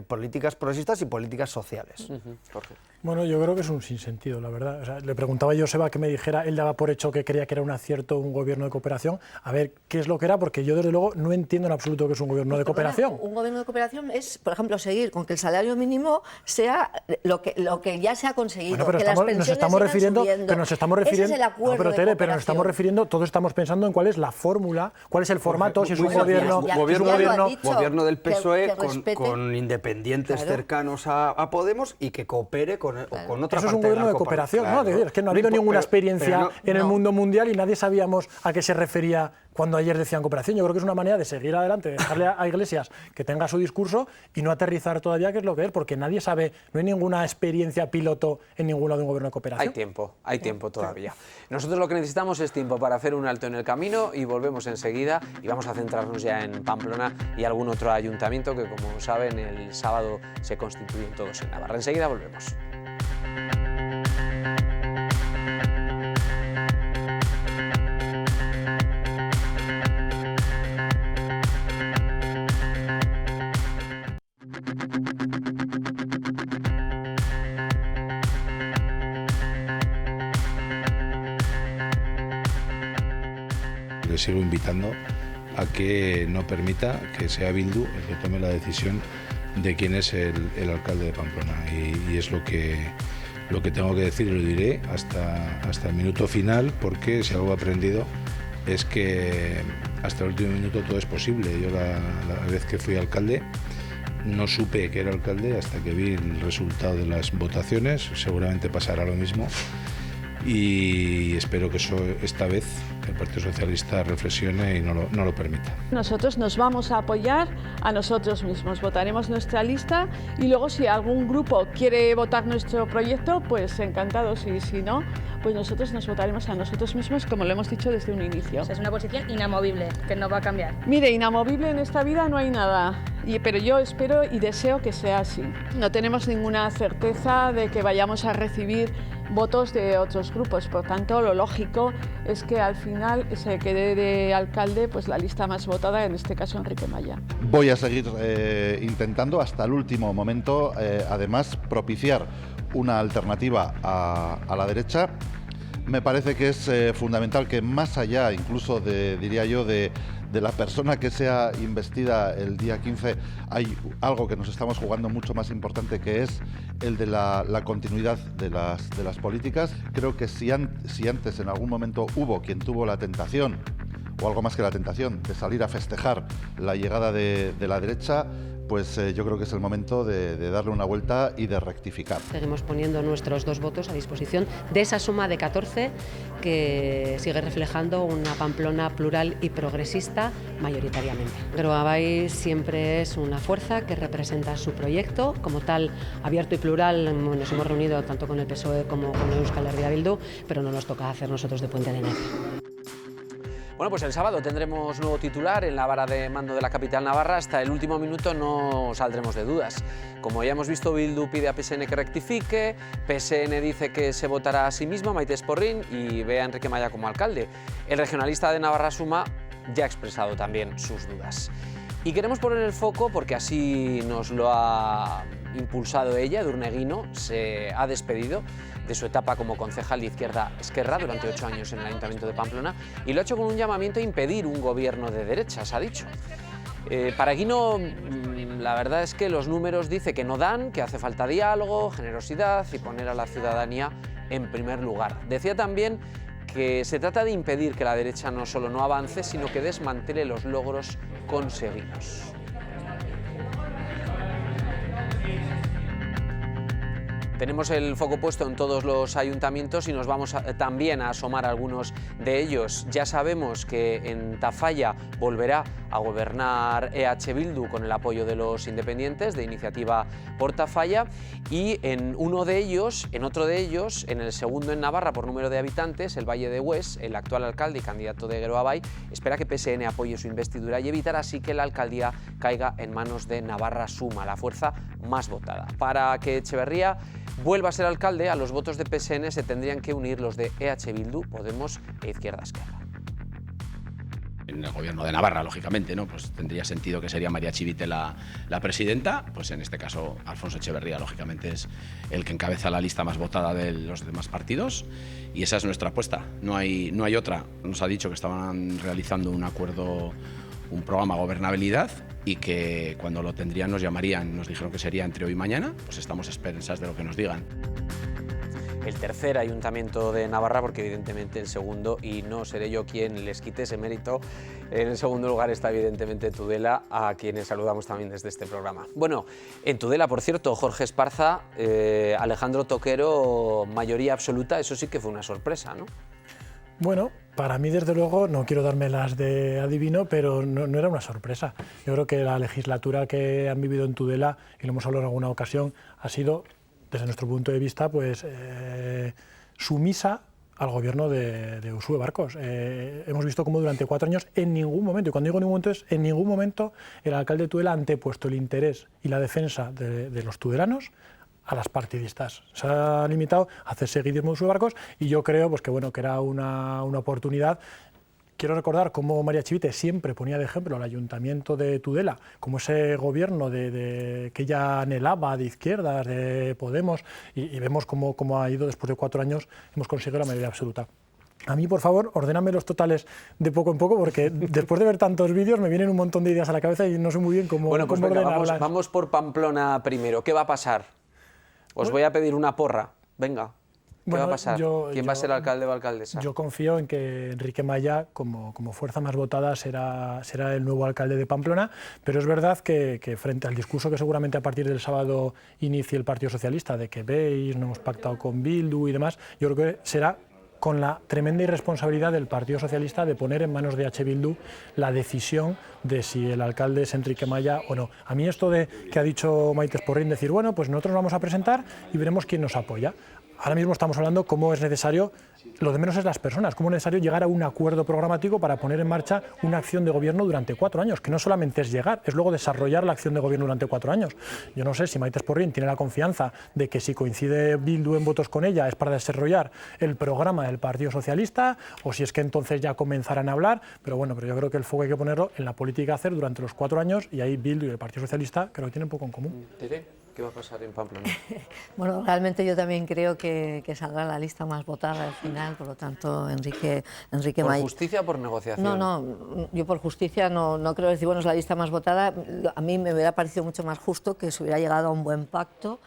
políticas progresistas y políticas sociales. Jorge. Bueno, yo creo que es un sinsentido, la verdad. O sea, le preguntaba a Joseba que me dijera, él daba por hecho que creía que era un acierto un gobierno de cooperación. A ver qué es lo que era, porque yo desde luego no entiendo en absoluto que es un gobierno de cooperación. Un gobierno de cooperación es, por ejemplo, seguir con que el salario mínimo sea lo que ya se ha conseguido. Bueno, pero que las pensiones nos estamos sigan refiriendo, subiendo. pero nos estamos refiriendo, Ese es el acuerdo no, pero de Tere, pero nos estamos cooperación. refiriendo, todos estamos pensando en cuál es la fórmula, cuál es el formato, si es un Muy gobierno, sencillo. si es un gobierno, Gobierno del PSOE que respete. con independientes Claro. cercanos a Podemos y que coopere con otra eso es un parte gobierno de la cooperación, claro. ¿no? Es que no ha habido ninguna experiencia en el no. mundo mundial y nadie sabíamos a qué se refería cuando ayer decían cooperación. Yo creo que es una manera de seguir adelante, de dejarle a Iglesias que tenga su discurso y no aterrizar todavía qué es lo que es, porque nadie sabe, no hay ninguna experiencia piloto en ningún lado de un gobierno de cooperación. Hay tiempo todavía. Nosotros lo que necesitamos es tiempo para hacer un alto en el camino y volvemos enseguida y vamos a centrarnos ya en Pamplona y algún otro ayuntamiento que, como saben, el sábado se constituyen todos en Navarra. Enseguida volvemos. Le sigo invitando a que no permita que sea Bildu el que tome la decisión de quién es el alcalde de Pamplona. Y es lo que tengo que decir y lo diré hasta el minuto final, porque si algo he aprendido es que hasta el último minuto todo es posible. Yo la vez que fui alcalde no supe que era alcalde hasta que vi el resultado de las votaciones. Seguramente pasará lo mismo. Y espero que eso esta vez el Partido Socialista reflexione y no lo permita. Nosotros nos vamos a apoyar a nosotros mismos, votaremos nuestra lista y luego si algún grupo quiere votar nuestro proyecto, pues encantados, y si no, pues nosotros nos votaremos a nosotros mismos, como lo hemos dicho desde un inicio. O sea, es una posición inamovible, que no va a cambiar. Mire, inamovible en esta vida no hay nada, pero yo espero y deseo que sea así. No tenemos ninguna certeza de que vayamos a recibir votos de otros grupos, por tanto lo lógico es que al final se quede de alcalde pues la lista más votada, en este caso Enrique Maya. Voy a seguir intentando hasta el último momento, además, propiciar una alternativa a la derecha. Me parece que es fundamental que más allá incluso diría yo, de la persona que sea investida el día 15, hay algo que nos estamos jugando mucho más importante, que es el de la continuidad de las políticas. Creo que si antes en algún momento hubo quien tuvo la tentación, o algo más que la tentación, de salir a festejar la llegada de la derecha, pues yo creo que es el momento de darle una vuelta y de rectificar. Seguimos poniendo nuestros 2 votos a disposición de esa suma de 14 que sigue reflejando una Pamplona plural y progresista mayoritariamente. Geroabay siempre es una fuerza que representa su proyecto, como tal abierto y plural. Nos hemos reunido tanto con el PSOE como con Euskal Herria Bildu, pero no nos toca hacer nosotros de puente de enlace. Bueno, pues el sábado tendremos nuevo titular en la vara de mando de la capital navarra. Hasta el último minuto no saldremos de dudas. Como ya hemos visto, Bildu pide a PSN que rectifique, PSN dice que se votará a sí mismo, Maite Esporrín, y ve a Enrique Maya como alcalde. El regionalista de Navarra Suma ya ha expresado también sus dudas. Y queremos poner el foco, porque así nos lo ha impulsado ella, Edurne Eguino, se ha despedido de su etapa como concejal de Izquierda Esquerra durante 8 años en el Ayuntamiento de Pamplona, y lo ha hecho con un llamamiento a impedir un gobierno de derechas, ha dicho. Para Eguino, la verdad es que los números dice que no dan, que hace falta diálogo, generosidad y poner a la ciudadanía en primer lugar. Decía también que se trata de impedir que la derecha no solo no avance, sino que desmantele los logros conseguidos. Tenemos el foco puesto en todos los ayuntamientos y nos vamos también a asomar a algunos de ellos. Ya sabemos que en Tafalla volverá a gobernar EH Bildu con el apoyo de los independientes de Iniciativa por Tafalla, y en otro de ellos, en el segundo en Navarra por número de habitantes, el Valle de Hues, el actual alcalde y candidato de Geroa espera que PSN apoye su investidura y evitar así que la alcaldía caiga en manos de Navarra Suma, la fuerza más votada. Para que Echeverría vuelva a ser alcalde, a los votos de PSN se tendrían que unir los de EH Bildu, Podemos e Izquierda Esquerra. En el gobierno de Navarra, lógicamente, ¿no? Pues tendría sentido que sería María Chivite la presidenta, pues en este caso Alfonso Echeverría, lógicamente, es el que encabeza la lista más votada de los demás partidos, y esa es nuestra apuesta, no hay otra. Nos ha dicho que estaban realizando un programa de gobernabilidad, y que cuando lo tendrían nos llamarían, nos dijeron que sería entre hoy y mañana, pues estamos a expensas de lo que nos digan. El tercer ayuntamiento de Navarra, porque evidentemente el segundo, y no seré yo quien les quite ese mérito, en el segundo lugar está evidentemente Tudela, a quienes saludamos también desde este programa. Bueno, en Tudela, por cierto, Jorge Esparza, Alejandro Toquero, mayoría absoluta, eso sí que fue una sorpresa, ¿no? Bueno, para mí, desde luego, no quiero darme las de adivino, pero no era una sorpresa. Yo creo que la legislatura que han vivido en Tudela, y lo hemos hablado en alguna ocasión, ha sido, desde nuestro punto de vista, pues sumisa al gobierno de Uxue Barkos. Hemos visto cómo durante 4 años, en ningún momento, y cuando digo ningún momento es en ningún momento, el alcalde de Tudela ha antepuesto el interés y la defensa de los tudelanos a las partidistas. Se ha limitado a hacer seguidismo de Uxue Barkos, y yo creo pues, que era una oportunidad. Quiero recordar cómo María Chivite siempre ponía de ejemplo al Ayuntamiento de Tudela, como ese gobierno que ella anhelaba, de izquierdas, de Podemos, y vemos cómo ha ido. Después de 4 años hemos conseguido la mayoría absoluta. A mí, por favor, ordéname los totales de poco en poco, porque después de ver tantos vídeos me vienen un montón de ideas a la cabeza y no sé muy bien cómo ordenarlas. Vamos por Pamplona primero. ¿Qué va a pasar? Os voy a pedir una porra. Venga. ¿Qué va a pasar? ¿Quién va a ser alcalde o alcaldesa? Yo confío en que Enrique Maya, como fuerza más votada, será el nuevo alcalde de Pamplona, pero es verdad que frente al discurso que seguramente a partir del sábado inicie el Partido Socialista, de que veis, no hemos pactado con Bildu y demás, yo creo que será con la tremenda irresponsabilidad del Partido Socialista de poner en manos de EH Bildu la decisión de si el alcalde es Enrique Maya o no. A mí esto de que ha dicho Maite Esporrín, decir, bueno, pues nosotros vamos a presentar y veremos quién nos apoya. Ahora mismo estamos hablando cómo es necesario, lo de menos es las personas, cómo es necesario llegar a un acuerdo programático para poner en marcha una acción de gobierno durante 4 años, que no solamente es llegar, es luego desarrollar la acción de gobierno durante 4 años. Yo no sé si Maite Esporrín tiene la confianza de que si coincide Bildu en votos con ella es para desarrollar el programa del Partido Socialista, o si es que entonces ya comenzarán a hablar, pero yo creo que el foco hay que ponerlo en la política a hacer durante los 4 años, y ahí Bildu y el Partido Socialista creo que tienen poco en común. ¿Qué va a pasar en Pamplona? Bueno, realmente yo también creo que saldrá la lista más votada al final, por lo tanto, Enrique Maya. ¿Por justicia o por negociación? No, yo por justicia no creo decir, bueno, es la lista más votada. A mí me hubiera parecido mucho más justo que se hubiera llegado a un buen pacto,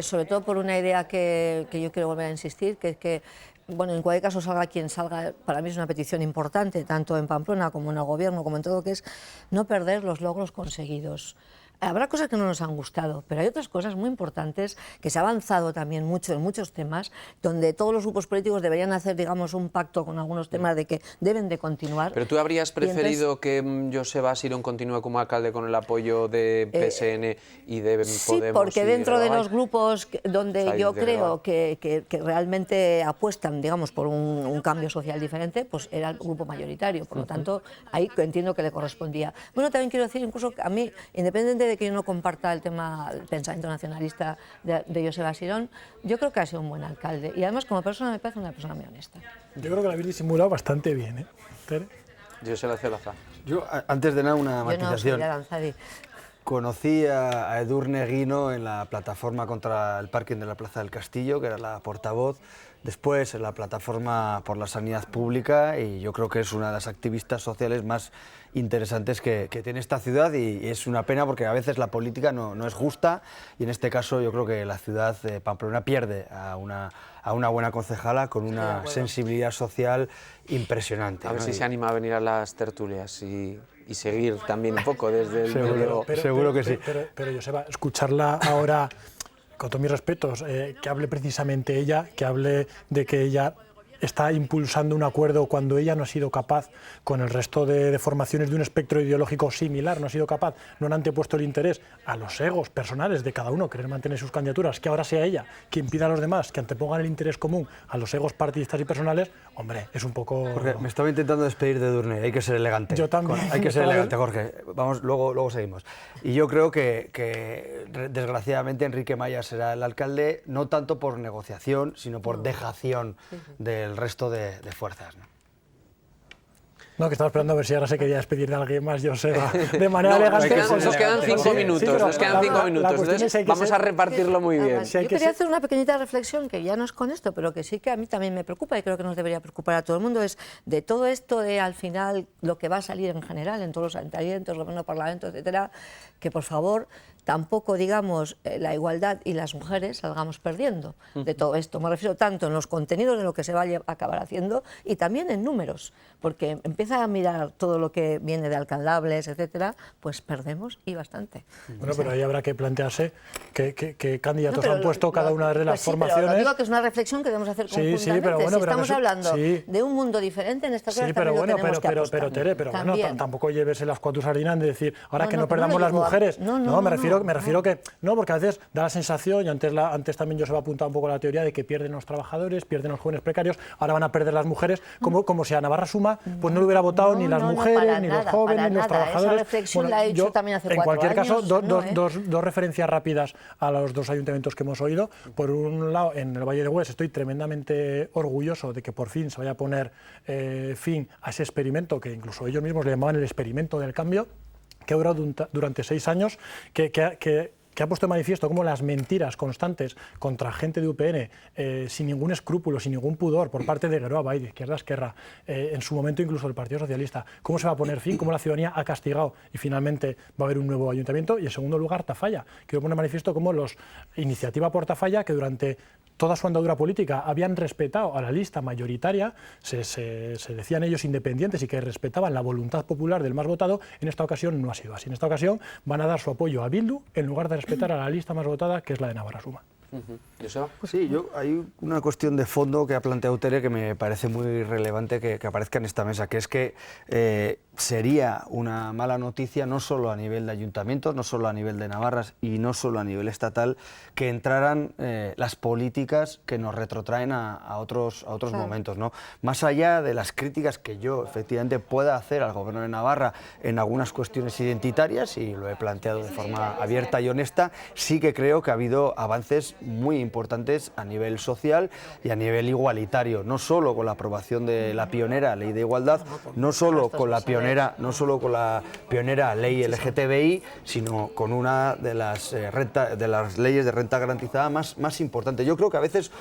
sobre todo por una idea que yo quiero volver a insistir, que es que, bueno, en cualquier caso salga quien salga, para mí es una petición importante, tanto en Pamplona como en el gobierno, como en todo, que es no perder los logros conseguidos. Habrá cosas que no nos han gustado, pero hay otras cosas muy importantes que se ha avanzado también mucho en muchos temas, donde todos los grupos políticos deberían hacer, digamos, un pacto con algunos temas de que deben de continuar. ¿Pero tú habrías preferido que Joseba Asirón continúe como alcalde con el apoyo de PSN y de Podemos? Sí, porque dentro de los grupos donde yo creo que realmente apuestan, digamos, por un cambio social diferente, pues era el grupo mayoritario, por lo tanto, ahí entiendo que le correspondía. Bueno, también quiero decir, incluso que a mí, independientemente de que yo no comparta el tema del pensamiento nacionalista de Joseba Asirón, yo creo que ha sido un buen alcalde y además como persona me parece una persona muy honesta. Yo creo que lo habéis disimulado bastante bien, ¿eh? ¿Tere? Joseba Zelazá. Yo, antes de nada, una matización. Yo no soy Conocí a Edurne Guino en la plataforma contra el parking de la Plaza del Castillo, que era la portavoz, después en la plataforma por la sanidad pública, y yo creo que es una de las activistas sociales más interesantes que tiene esta ciudad, y es una pena porque a veces la política no es justa, y en este caso yo creo que la ciudad de Pamplona pierde a una buena concejala con una sensibilidad social impresionante. A ver si se anima a venir a las tertulias y seguir también un poco desde el medio. Seguro que sí. Pero Joseba, escucharla ahora, con todos mis respetos, que hable precisamente ella, que hable de que ella está impulsando un acuerdo cuando ella no ha sido capaz, con el resto de formaciones de un espectro ideológico similar, no ha sido capaz, no han antepuesto el interés a los egos personales de cada uno, querer mantener sus candidaturas, que ahora sea ella quien pida a los demás que antepongan el interés común a los egos partidistas y personales, hombre, es un poco... Jorge, me estaba intentando despedir de Edurne, hay que ser elegante. Yo también. Hay que ser elegante, Jorge. Vamos, luego seguimos. Y yo creo que desgraciadamente Enrique Maya será el alcalde, no tanto por negociación, sino por dejación del resto de fuerzas, ¿no? No, que estaba esperando a ver si ahora se quería despedir de alguien más, Joseba, de manera elegante. Nos quedan 5 minutos, nos quedan 5 minutos, entonces vamos a repartirlo muy bien. Yo quería hacer una pequeñita reflexión, que ya no es con esto, pero que sí que a mí también me preocupa y creo que nos debería preocupar a todo el mundo, es de todo esto de al final lo que va a salir en general en todos los ayuntamientos, gobierno, parlamento, etcétera, que por favor tampoco, digamos, la igualdad y las mujeres salgamos perdiendo de todo esto. Me refiero tanto en los contenidos de lo que se va a acabar haciendo y también en números, porque empieza a mirar todo lo que viene de alcaldables, etcétera, pues perdemos y bastante. Bueno, pero ahí habrá que plantearse qué candidatos han puesto cada una de las formaciones. Pero digo que es una reflexión que debemos hacer conjuntamente. Sí, pero bueno, si estamos hablando de un mundo diferente, en esta cosa pero bueno, Tere, pero bueno, tampoco lleves las cuatro sardinas de decir, ahora que no perdamos las mujeres. No, me refiero que no, porque a veces da la sensación, y antes también yo se va a apuntar un poco la teoría de que pierden los trabajadores, pierden los jóvenes precarios, ahora van a perder las mujeres, como si a Navarra Suma pues no le hubiera votado ni las mujeres, ni los jóvenes, ni los trabajadores. Esa reflexión la he hecho también hace 4 años. En cualquier caso, dos referencias rápidas a los dos ayuntamientos que hemos oído. Por un lado, en el Valle de Hues estoy tremendamente orgulloso de que por fin se vaya a poner fin a ese experimento que incluso ellos mismos le llamaban el experimento del cambio, que ha durado durante 6 años, que ha puesto de manifiesto cómo las mentiras constantes contra gente de UPN, sin ningún escrúpulo, sin ningún pudor, por parte de Geroa Bai, de Izquierda Esquerra, en su momento incluso del Partido Socialista, cómo se va a poner fin, cómo la ciudadanía ha castigado y finalmente va a haber un nuevo ayuntamiento. Y en segundo lugar, Tafalla. Quiero poner de manifiesto cómo los Iniciativa por Tafalla, que durante toda su andadura política habían respetado a la lista mayoritaria, se decían ellos independientes y que respetaban la voluntad popular del más votado, en esta ocasión no ha sido así. En esta ocasión van a dar su apoyo a Bildu en lugar de respetar a la lista más votada, que es la de Navarra Suma. Pues sí, hay una cuestión de fondo que ha planteado Tere que me parece muy relevante que aparezca en esta mesa, que es que sería una mala noticia no solo a nivel de ayuntamientos, no solo a nivel de Navarras y no solo a nivel estatal, que entraran las políticas que nos retrotraen a otros momentos, ¿no? Más allá de las críticas que yo efectivamente pueda hacer al Gobierno de Navarra en algunas cuestiones identitarias, y lo he planteado de forma abierta y honesta, sí que creo que ha habido avances muy importantes a nivel social y a nivel igualitario, no solo con la aprobación de la pionera ley de igualdad, no solo con la pionera ley LGTBI, sino con una de las leyes de renta garantizada más importante. Yo creo que a veces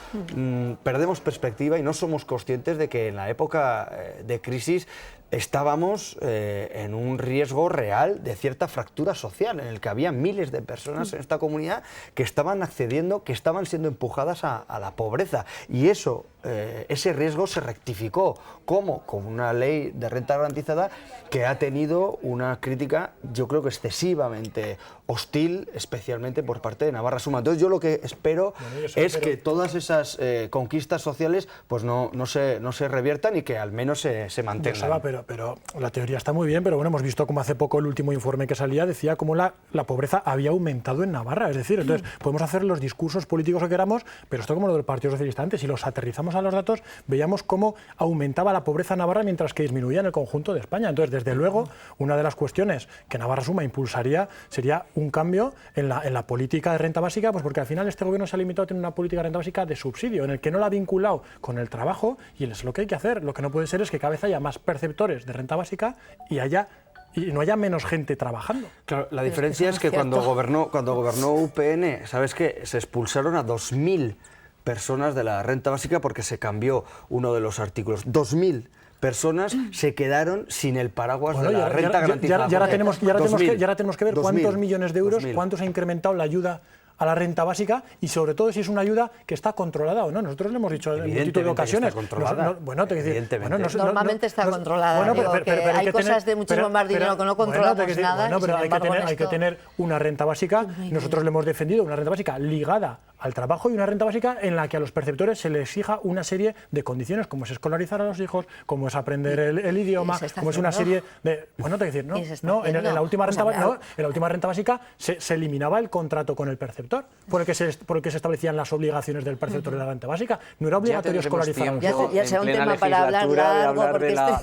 perdemos perspectiva y no somos conscientes de que en la época de crisis estábamos en un riesgo real de cierta fractura social, en el que había miles de personas en esta comunidad que estaban accediendo, que estaban siendo empujadas a la pobreza, y eso ese riesgo se rectificó. ¿Cómo? Con una ley de renta garantizada que ha tenido una crítica, yo creo que excesivamente hostil, especialmente por parte de Navarra Suma. Entonces yo lo que espero es que todas esas conquistas sociales pues no se reviertan y que al menos se mantengan. Pero la teoría está muy bien, pero bueno, hemos visto como hace poco el último informe que salía decía cómo la pobreza había aumentado en Navarra. Es decir, entonces podemos hacer los discursos políticos que queramos, pero esto como lo del Partido Socialista antes, si los aterrizamos a los datos, veíamos cómo aumentaba la pobreza en Navarra mientras que disminuía en el conjunto de España. Entonces, desde luego, una de las cuestiones que Navarra Suma impulsaría sería un cambio en la política de renta básica, pues porque al final este gobierno se ha limitado a tener una política de renta básica de subsidio, en el que no la ha vinculado con el trabajo, y es lo que hay que hacer. Lo que no puede ser es que cada vez haya más perceptores de renta básica y no haya menos gente trabajando. Claro, la diferencia es que cuando gobernó UPN, ¿sabes qué? Se expulsaron a 2.000 personas de la renta básica porque se cambió uno de los artículos. 2.000 personas se quedaron sin el paraguas de la renta garantizada. Y ahora tenemos que ver cuántos millones de euros, cuánto se ha incrementado la ayuda a la renta básica y sobre todo si es una ayuda que está controlada o no. Nosotros le hemos dicho en multitud de ocasiones. Normalmente está controlada. Pero hay cosas de muchísimo más dinero que no controlamos nada. Pero hay que tener una renta básica. Nosotros le hemos defendido una renta básica ligada al trabajo y una renta básica en la que a los perceptores se les exija una serie de condiciones, como es escolarizar a los hijos, como es aprender el idioma, como es una serie de... en la última renta básica se eliminaba el contrato con el perceptor, por el que se establecían las obligaciones del perceptor de la renta básica. No era obligatorio escolarizar a los hijos. Ya será un tema para hablar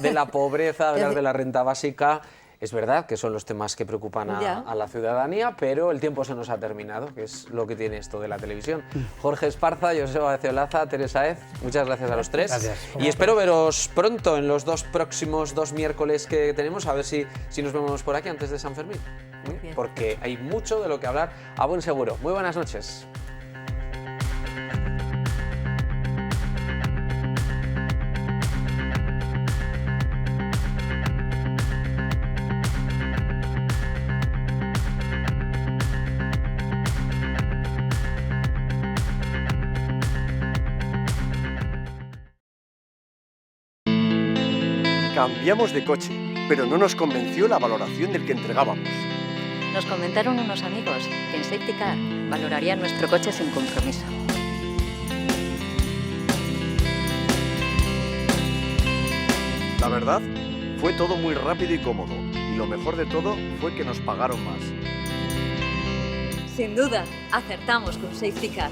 de la pobreza, hablar de la renta básica. Es verdad que son los temas que preocupan a la ciudadanía, pero el tiempo se nos ha terminado, que es lo que tiene esto de la televisión. Jorge Esparza, Joseba Ceolaza, Teresa Hez, muchas gracias a los tres. Gracias. Y espero veros pronto en los próximos dos miércoles que tenemos, a ver si nos vemos por aquí antes de San Fermín. Porque hay mucho de lo que hablar a buen seguro. Muy buenas noches. Cambiamos de coche, pero no nos convenció la valoración del que entregábamos. Nos comentaron unos amigos que en Safety Car valorarían nuestro coche sin compromiso. La verdad, fue todo muy rápido y cómodo, y lo mejor de todo fue que nos pagaron más. Sin duda, acertamos con Safety Car.